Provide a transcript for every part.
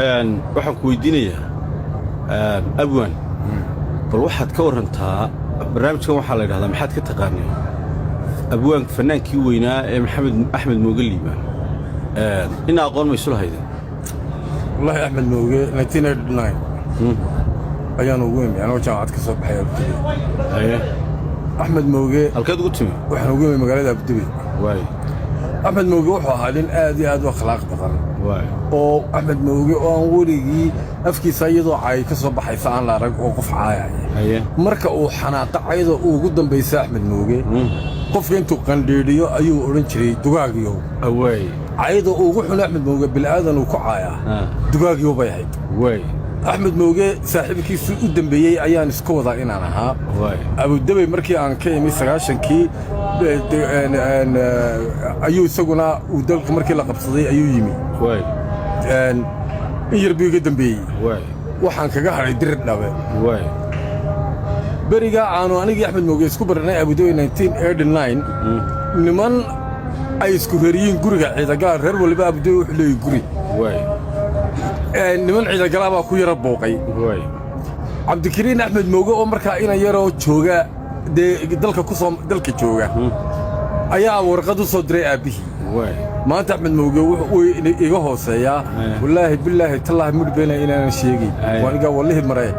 waxaan ku weydiinayaa abwaan bal waxaad ka warantaa barnaamijkan waxaa la yidhahdaa maxaad ka taqaanay abwaanka fannaankii weynaa ee maxamed axmed mooge liibaan ina aqoon maysu lahaydeen wallahi axmed mooge 1989 ayaan ugu imi anoo jaamacad ka soo baxay abdibi axmed mooge halkeed ugu timi waxaan ugu imi magaalada abdibi waay axmed mooge wuxuu ahaa nin aad iyo aad u akhlaaq badan waay oo axmed mooge oo aan weligii afkiisa iyadoo caay ka soo baxaysa aan la arag oo qof caayaya marka uu xanaaqa cayda ugu dambaysa axmed mooge qofka intuu qandhiidhiyo ayuu odhan jiray dugaagiyow waay cayda ugu xun axmed mooge bilaadan uu ku caayaa dugaagiyow bay ahayd waay axmed mooge saaxiibkiisii u dambeeyey ayaan isku wadaa inaan ahaa abudabey markii aan ka imi 9kii ayuu isaguna uu dalka markii la qabsaday ayuu yimi in yar buu iga dambeeyey waxaan kaga hadhay dirir dhabe beriga aanu anigii axmed mooge isku barnay abudabey 1989 niman ay isku reeriyiin guriga ciidagaal reer waliba abudabey wuxuu leeyahay guri niman ciidagala baa ku yara booqay cabdikariin axmed mooge oo markaa ina yaroo jooga dee dalka jooga ayaa warqad u soo diray aabbihii maanta axmed mooge wuu iga hooseeyaa wallaahi bilaahi tallaahi mudhbeena inaanan sheegin waanigaa wallahi maree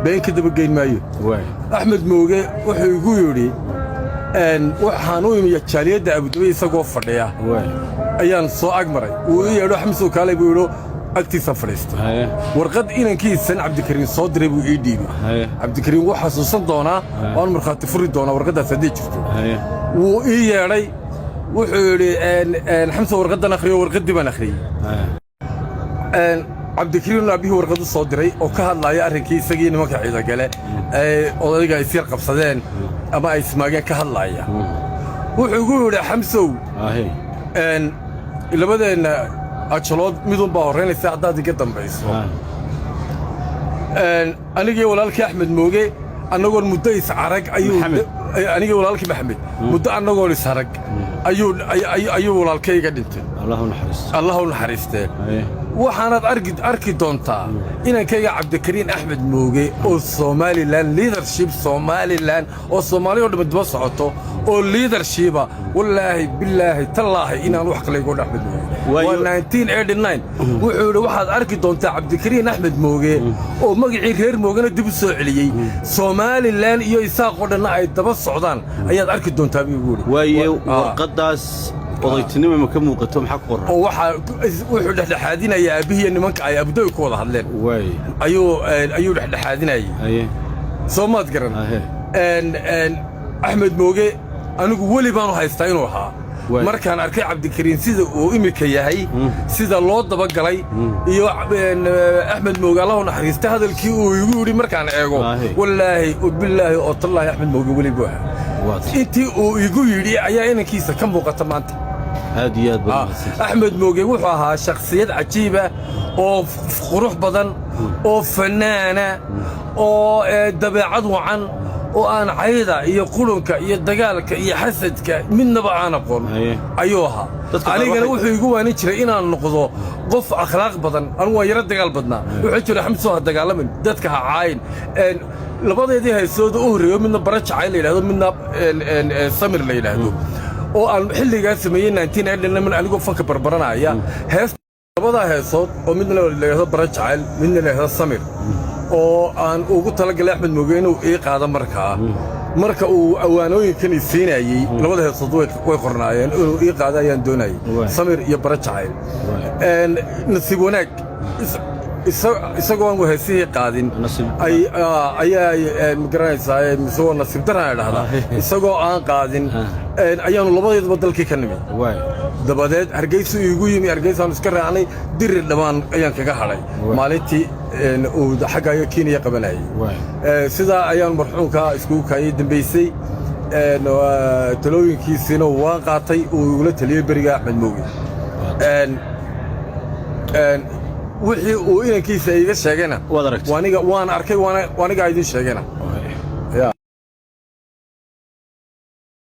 been ka daba geyn maayo axmed mooge wuxuu igu yidhi waxaan u imi jaaliyadda abudabey isagoo fadhiya ayaan soo ag maray wuu ii yeedho xamsow kaalay buu yidho agtiisa fadhiistay warqad inankiisan cabdikariin soo diray buu ii dhiibay cabdikariin wuu xasuusan doonaa waan markhaati furi doonaa warqaddaas haddii jirto wuu ii yeedhay wuxuu yidhi xamsow warqaddan akhriyo warqaddii baan akhriyey cabdikariin aabbihii warqadu soo diray oo ka hadlaaya arrinkii isagii nimanka ciidagale ay odayga isyar qabsadeen ama ay ismaageen ka hadlaaya wuxuu igu yidhi xamsow labadeenna ajalood midun baa horraynaysa haddaad iga dambayso anigii walaalkii axmed mooge annagoon muddo iscarag anigii walaalkii maxamed muddo annagoon isarag ayuu walaalkayga dhintay allah u naxariistee waxaanaad arki doontaa inankayga cabdikariin axmed mooge oo somalilan leadership somalilan oo soomaali oo dhamma daba socoto oo leadershiba wallaahi bilaahi tallaahi inaan wax kale igu axmed mooge waa 1989 wuxuu yidhi waxaad arki doontaa cabdikariin axmed mooge oo magacii reer moogena dib u soo celiyey somalilan iyo isaaqoo dhanna ay daba socdaan ayaad arki doontaa buu igu yidhi waaye warqaddaas odaytinimo ma ka muuqato maxaa ku qoran oo wuxuu dhexdhexaadinayaa aabbihii nimanka ay abudabey ku wada hadleen ayuu dhexdhexaadinayay soo maad garan axmed mooge anigu weli baanu haystaa inuu ahaa markaan arkay cabdikariin sida uu imika yahay sida loo dabagalay iyo axmed mooge allahu naxariista hadalkii uu igu yidhi markaan eego wallaahi bilaahi oo tallaahi axmed mooge weli buu ahaa intii uu igu yidhi ayaa inankiisa ka muuqata maanta axmed mooge wuxuu ahaa shakhsiyad cajiiba oo qurux badan oo fannaana oo dabeecad wacan oo aan cayda iyo qulunka iyo dagaalka iyo xasadka midnaba aan aqoon ayuu ahaa anigana wuxuu igu waanin jiray inaan noqdo qof akhlaaq badan anigu waan yaro dagaal badnaa wuxuu jira xamsoo ha dagaalamin dadka ha caayin labadeedii haysooda u horreeyo midna bara jacay la yidhahdo midna samir la yidhaahdo oo aan xilligaa sameeyey 1989 anigoo fanka barbaranaya labadaa heesood oo midna la yidhahdo bara jacayl midna la yidhahdo samir oo aan ugu talagalay axmed mooge inuu ii qaado marka uu awaanooyinkan i siinayey labada heesood way qornaayeen inuu ii qaado ayaan doonayey samir iyo bara jacayl nasiib wanaag isagoo aan heesihii qaadin ayaa magaranaysaa isagoo nasiib daraan idhahdaa isagoo aan qaadin ayaannu labadeedaba dalkii ka nimid dabadeed hargeysu iigu yimi hargeysaannu iska raacnay dirir dhammaan ayaan kaga hadhay maalintii uu xaggaayo kenya qabanayey sidaa ayaannu marxuumkaa iskugu kaayay dambaysay talooyinkiisiina waan qaatay uu igula taliyey beriga axmed mooge wixii uu inankiisa iga sheegayna waan arkay waanigaa idiin sheegayna